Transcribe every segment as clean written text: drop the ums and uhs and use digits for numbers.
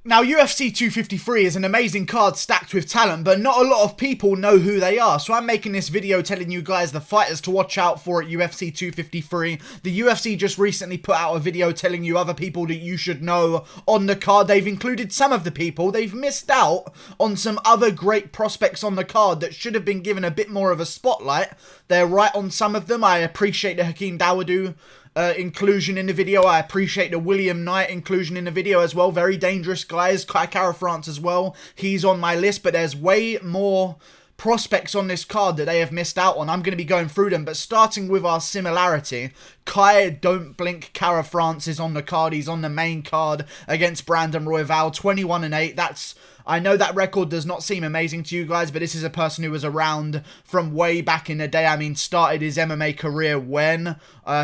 Now, UFC 253 is an amazing card stacked with talent, but not a lot of people know who they are. So I'm making this video telling you guys the fighters to watch out for at UFC 253. The UFC just recently put out a video telling you other people that you should know on the card. They've included some of the people. They've missed out on some other great prospects on the card that should have been given a bit more of a spotlight. They're right on some of them. I appreciate the Hakeem Dawodu inclusion in the video. I appreciate the William Knight inclusion in the video as well. Very dangerous guys. Kai Kara-France as well. He's on my list, but there's way more prospects on this card that they have missed out on. I'm going to be going through them, but starting with our similarity, Kai Don't Blink Kara-France is on the card. He's on the main card against Brandon Royval, 21-8. I know that record does not seem amazing to you guys, but this is a person who was around from way back in the day. I mean, started his MMA career when?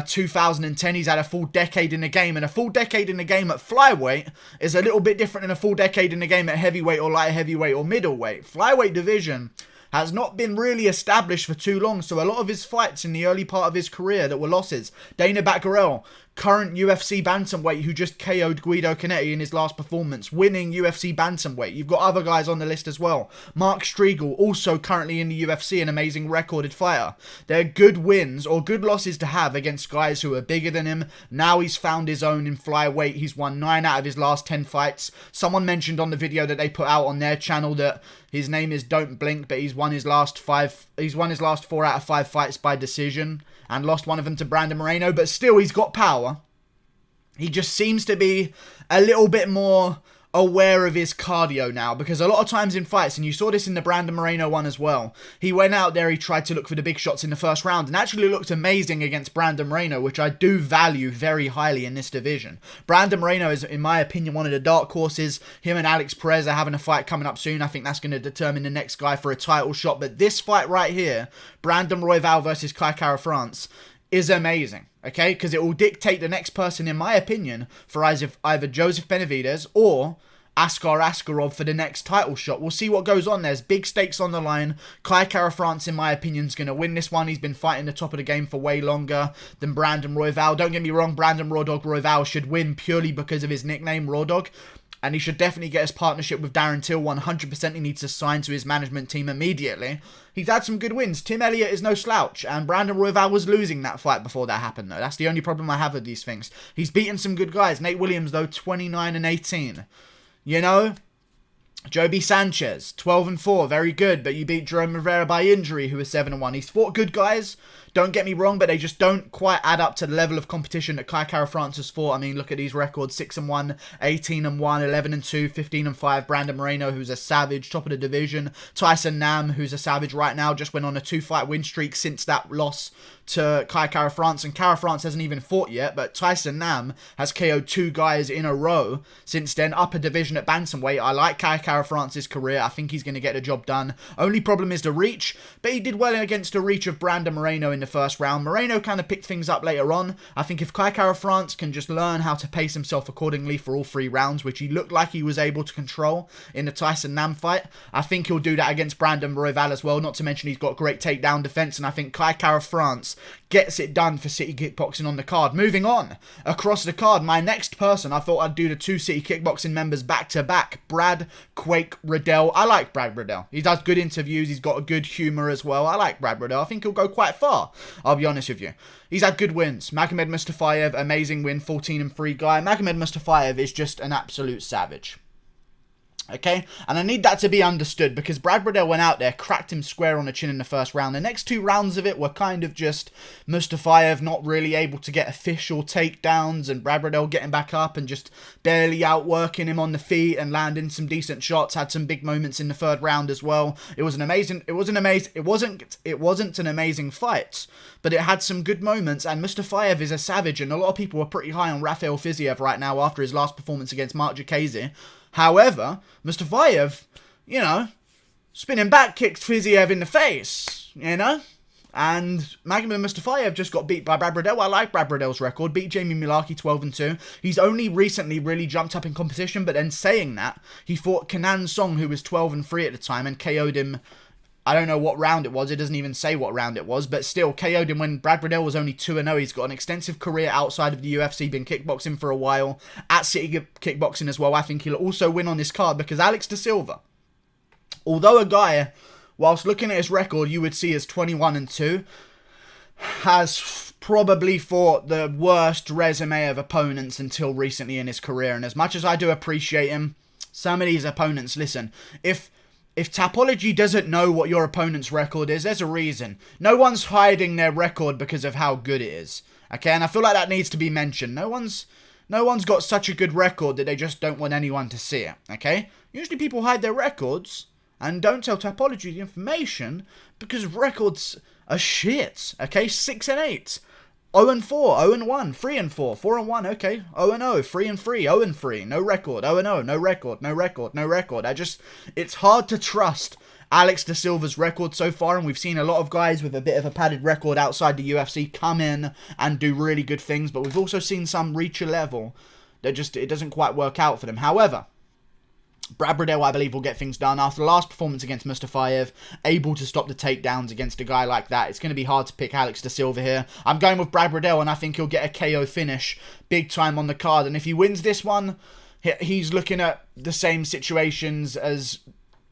2010. He's had a full decade in the game, and a full decade in the game at flyweight is a little bit different than a full decade in the game at heavyweight or light heavyweight or middleweight. Flyweight division has not been really established for too long, so a lot of his fights in the early part of his career that were losses. Dana Batgarel, current UFC bantamweight who just KO'd Guido Canetti in his last performance, winning UFC bantamweight. You've got other guys on the list as well. Mark Striegel, also currently in the UFC, an amazing recorded fighter. They're good wins or good losses to have against guys who are bigger than him. Now he's found his own in flyweight. He's won 9 out of his last 10 fights. Someone mentioned on the video that they put out on their channel that his name is Don't Blink, but he's won his last 4 out of 5 fights by decision and lost one of them to Brandon Moreno, but still he's got power. He just seems to be a little bit more aware of his cardio now, because a lot of times in fights, and you saw this in the Brandon Moreno one as well, he went out there, he tried to look for the big shots in the first round and actually looked amazing against Brandon Moreno, which I do value very highly in this division. Brandon Moreno is, in my opinion, one of the dark horses. Him and Alex Perez are having a fight coming up soon. I think that's going to determine the next guy for a title shot, but this fight right here, Brandon Royval versus Kai Kara-France, is amazing, okay? Because it will dictate the next person, in my opinion, for either Joseph Benavidez or Askar Askarov for the next title shot. We'll see what goes on. There's big stakes on the line. Kai Kara-France, in my opinion, is going to win this one. He's been fighting the top of the game for way longer than Brandon Royval. Don't get me wrong, Brandon Raw Dog Royval should win purely because of his nickname, Raw Dog. And he should definitely get his partnership with Darren Till 100%. He needs to sign to his management team immediately. He's had some good wins. Tim Elliott is no slouch. And Brandon Royval was losing that fight before that happened, though. That's the only problem I have with these things. He's beaten some good guys. Nate Williams, though, 29-18. You know? Joby Sanchez, 12-4. Very good. But you beat Jerome Rivera by injury, who was 7-1. He's fought good guys. Don't get me wrong, but they just don't quite add up to the level of competition that Kai Kara-France has fought. I mean, look at these records. 6-1, 18-1, 11-2, 15-5. Brandon Moreno, who's a savage, top of the division. Tyson Nam, who's a savage right now, just went on a 2-fight win streak since that loss to Kai Kara-France. And Kara-France hasn't even fought yet, but Tyson Nam has KO'd 2 guys in a row since then. Upper division at bantamweight. I like Kai Kara-France's career. I think he's going to get the job done. Only problem is the reach, but he did well against the reach of Brandon Moreno in the first round. Moreno kind of picked things up later on. I think if Kai Kara-France can just learn how to pace himself accordingly for all 3 rounds, which he looked like he was able to control in the Tyson Nam fight, I think he'll do that against Brandon Royval as well. Not to mention he's got great takedown defense, and I think Kai Kara-France gets it done for City Kickboxing on the card. Moving on, across the card, my next person, I thought I'd do the 2 City Kickboxing members back to back. Brad Quake Riddell. I like Brad Riddell. He does good interviews. He's got a good humour as well. I like Brad Riddell. I think he'll go quite far. I'll be honest with you. He's had good wins. Magomed Mustafayev, amazing win, 14-3 guy. Magomed Mustafayev is just an absolute savage. Okay, and I need that to be understood, because Brad Riddell went out there, cracked him square on the chin in the first round. The next 2 rounds of it were kind of just Mustafayev not really able to get official takedowns, and Brad Riddell getting back up and just barely outworking him on the feet and landing some decent shots. Had some big moments in the 3rd round as well. It wasn't an amazing fight, but it had some good moments, and Mustafayev is a savage, and a lot of people are pretty high on Rafael Fiziev right now after his last performance against Mark Jacasey. However, Mustafayev, you know, spinning back kicked Fiziev in the face, you know? And Magomed Mustafayev just got beat by Brad Riddell. I like Brad Riddell's record. Beat Jamie Mullarkey 12-2. He's only recently really jumped up in competition, but then saying that, he fought Kenan Song, who was 12-3 at the time, and KO'd him I don't know what round it was. It doesn't even say what round it was. But still, KO'd him when Brad Riddell was only 2-0. He's got an extensive career outside of the UFC. Been kickboxing for a while. At City Kickboxing as well. I think he'll also win on this card because Alex De Silva, although a guy, whilst looking at his record, you would see as 21-2, has probably fought the worst resume of opponents until recently in his career. And as much as I do appreciate him, some of these opponents, listen, if Tapology doesn't know what your opponent's record is, there's a reason. No one's hiding their record because of how good it is. Okay, and I feel like that needs to be mentioned. No one's got such a good record that they just don't want anyone to see it. Okay? Usually people hide their records and don't tell Tapology the information because records are shit. Okay? 6-8. 0-4, 0-1, 3-4, 4-1, okay, 0-0, 3-3, 0-3, no record, 0-0, no record, no record, no record. It's hard to trust Alex De Silva's record so far, and we've seen a lot of guys with a bit of a padded record outside the UFC come in and do really good things, but we've also seen some reach a level that it doesn't quite work out for them. However, Brad Riddell, I believe, will get things done. After the last performance against Mustafayev, able to stop the takedowns against a guy like that, it's going to be hard to pick Alex De Silva here. I'm going with Brad Riddell, and I think he'll get a KO finish big time on the card. And if he wins this one, he's looking at the same situations as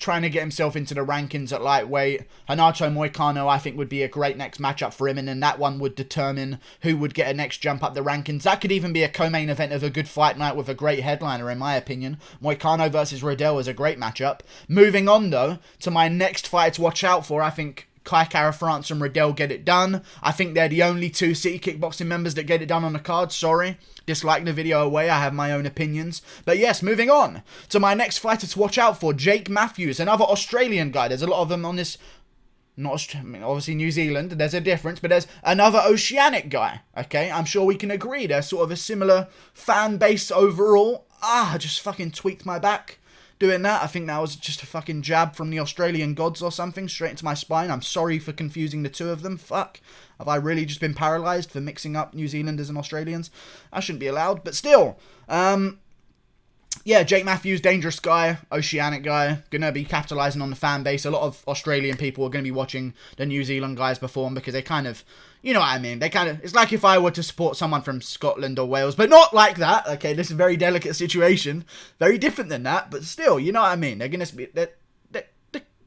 trying to get himself into the rankings at lightweight. Renato Moicano, I think, would be a great next matchup for him, and then that one would determine who would get a next jump up the rankings. That could even be a co-main event of a good fight night with a great headliner, in my opinion. Moicano versus Riddell is a great matchup. Moving on, though, to my next fight to watch out for, I think Kai Kara-France and Riddell get it done. I think they're the only two City Kickboxing members that get it done on the card. Sorry. Dislike the video away. I have my own opinions. But yes, moving on to my next fighter to watch out for. Jake Matthews, another Australian guy. There's a lot of them on this. Obviously New Zealand. There's a difference. But there's another Oceanic guy. Okay? I'm sure we can agree. They're sort of a similar fan base overall. I just fucking tweaked my back doing that. I think that was just a fucking jab from the Australian gods or something straight into my spine. I'm sorry for confusing the two of them. Fuck. Have I really just been paralysed for mixing up New Zealanders and Australians? I shouldn't be allowed, but still. Yeah, Jake Matthews, dangerous guy, Oceanic guy, gonna be capitalising on the fan base. A lot of Australian people are gonna be watching the New Zealand guys perform because they kind of, you know what I mean, it's like if I were to support someone from Scotland or Wales, but not like that, okay, this is a very delicate situation, very different than that, but still, you know what I mean, they're gonna be,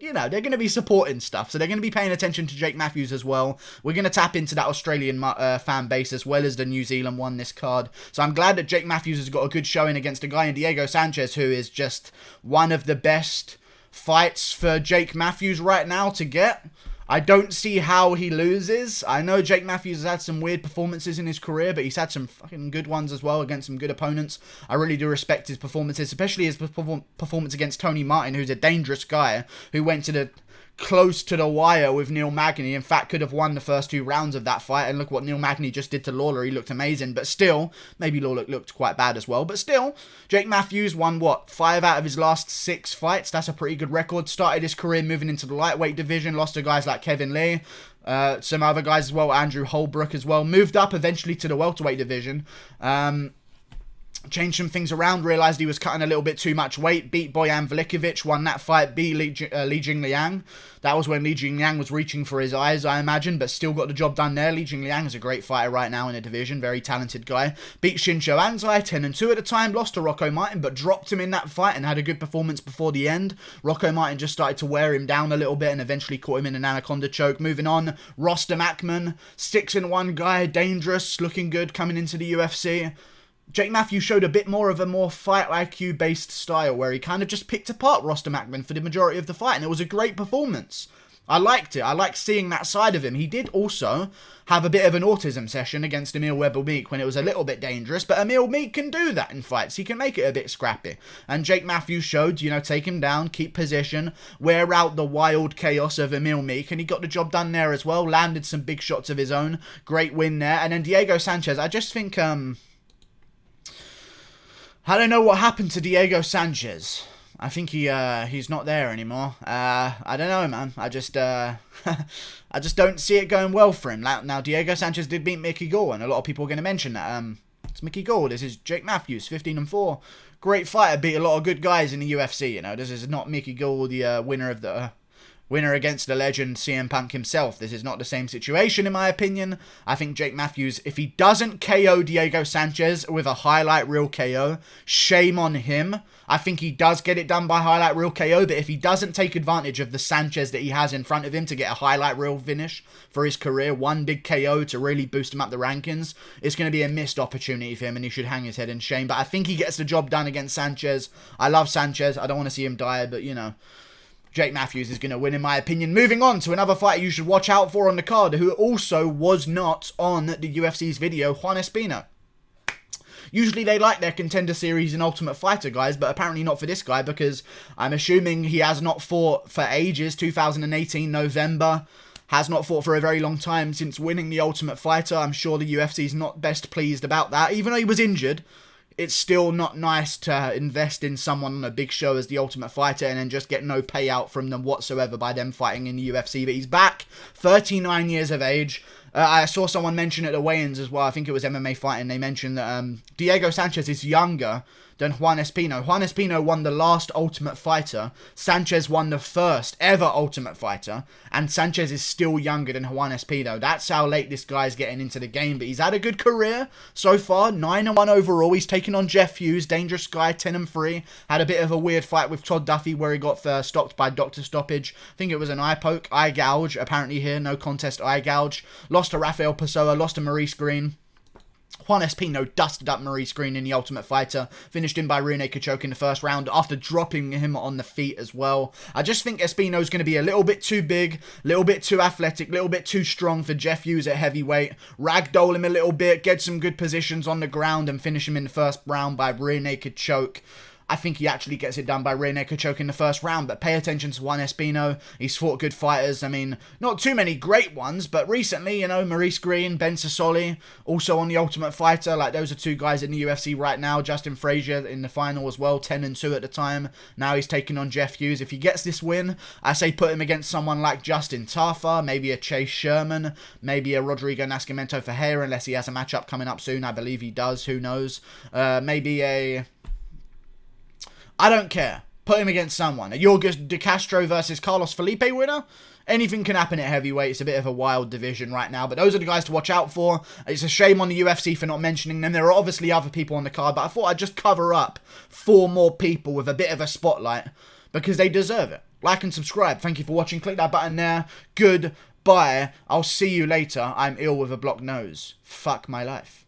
they're going to be supporting stuff. So they're going to be paying attention to Jake Matthews as well. We're going to tap into that Australian fan base as well as the New Zealand one this card. So I'm glad that Jake Matthews has got a good showing against a guy in Diego Sanchez who is just one of the best fights for Jake Matthews right now to get. I don't see how he loses. I know Jake Matthews has had some weird performances in his career, but he's had some fucking good ones as well against some good opponents. I really do respect his performances, especially his performance against Tony Martin, who's a dangerous guy, who went to the close to the wire with Neil Magny. In fact, could have won the first 2 rounds of that fight. And look what Neil Magny just did to Lawler. He looked amazing. But still, maybe Lawler looked quite bad as well. But still, Jake Matthews won, what, 5 out of his last 6 fights? That's a pretty good record. Started his career moving into the lightweight division. Lost to guys like Kevin Lee. Some other guys as well. Andrew Holbrook as well. Moved up eventually to the welterweight division. Changed some things around, realised he was cutting a little bit too much weight, beat Bojan Velikovic, won that fight, beat Li Jingliang. That was when Li Jingliang was reaching for his eyes, I imagine, but still got the job done there. Li Jingliang is a great fighter right now in the division, very talented guy. Beat Shincho Anzai, 10-2 at the time, lost to Rocco Martin, but dropped him in that fight and had a good performance before the end. Rocco Martin just started to wear him down a little bit and eventually caught him in an anaconda choke. Moving on, Rostam Akman, 6-1 guy, dangerous, looking good coming into the UFC. Jake Matthews showed a bit more of a fight IQ based style where he kind of just picked apart Rostam Akman for the majority of the fight, and it was a great performance. I liked it. I liked seeing that side of him. He did also have a bit of an autism session against Emil Webber-Meek when it was a little bit dangerous, but Emil Meek can do that in fights. He can make it a bit scrappy. And Jake Matthews showed, take him down, keep position, wear out the wild chaos of Emil Meek, and he got the job done there as well. Landed some big shots of his own. Great win there. And then Diego Sanchez, I just think, I don't know what happened to Diego Sanchez. I think he's not there anymore. I don't know, man. I just don't see it going well for him. Now, Diego Sanchez did beat Mickey Gall, and a lot of people are going to mention that. It's Mickey Gall. This is Jake Matthews, 15-4. Great fighter, beat a lot of good guys in the UFC. This is not Mickey Gall, the winner of the winner against the legend CM Punk himself. This is not the same situation in my opinion. I think Jake Matthews, if he doesn't KO Diego Sanchez with a highlight reel KO, shame on him. I think he does get it done by highlight reel KO, but if he doesn't take advantage of the Sanchez that he has in front of him to get a highlight reel finish for his career, one big KO to really boost him up the rankings, it's going to be a missed opportunity for him and he should hang his head in shame. But I think he gets the job done against Sanchez. I love Sanchez. I don't want to see him die, but you know, Jake Matthews is going to win in my opinion. Moving on to another fighter you should watch out for on the card, who also was not on the UFC's video, Juan Espino. Usually they like their Contender Series and Ultimate Fighter guys, but apparently not for this guy, because I'm assuming he has not fought for ages. 2018 November, has not fought for a very long time since winning the Ultimate Fighter. I'm sure the UFC's not best pleased about that. Even though he was injured, it's still not nice to invest in someone on a big show as the Ultimate Fighter and then just get no payout from them whatsoever by them fighting in the UFC. But he's back, 39 years of age. I saw someone mention at the weigh-ins as well, I think it was MMA Fighting, they mentioned that Diego Sanchez is younger than Juan Espino. Juan Espino won the last Ultimate Fighter, Sanchez won the first ever Ultimate Fighter, and Sanchez is still younger than Juan Espino. That's how late this guy's getting into the game, but he's had a good career so far, 9-1 overall. He's taken on Jeff Hughes, dangerous guy, 10-3, had a bit of a weird fight with Todd Duffy where he got stopped by Dr. Stoppage. I think it was an eye poke, eye gouge, apparently here, no contest eye gouge. Lost to Rafael Pessoa, lost to Maurice Green. Juan Espino dusted up Maurice Green in the Ultimate Fighter, finished him by rear naked choke in the first round after dropping him on the feet as well. I just think Espino's going to be a little bit too big, a little bit too athletic, a little bit too strong for Jeff Hughes at heavyweight. Ragdoll him a little bit, get some good positions on the ground and finish him in the first round by rear naked choke. I think he actually gets it done by rear naked choke in the first round, but pay attention to Juan Espino. He's fought good fighters. I mean, not too many great ones, but recently, you know, Maurice Green, Ben Sassoli, also on the Ultimate Fighter. Like, those are two guys in the UFC right now. Justin Frazier in the final as well, 10-2 at the time. Now he's taking on Jeff Hughes. If he gets this win, I say put him against someone like Justin Tafa, maybe a Chase Sherman, maybe a Rodrigo Nascimento Ferreira, unless he has a matchup coming up soon. I believe he does. Who knows? Maybe a... I don't care. Put him against someone. A Yorgos De Castro versus Carlos Felipe winner? Anything can happen at heavyweight. It's a bit of a wild division right now. But those are the guys to watch out for. It's a shame on the UFC for not mentioning them. There are obviously other people on the card, but I thought I'd just cover up 4 more people with a bit of a spotlight because they deserve it. Like and subscribe. Thank you for watching. Click that button there. Goodbye. I'll see you later. I'm ill with a blocked nose. Fuck my life.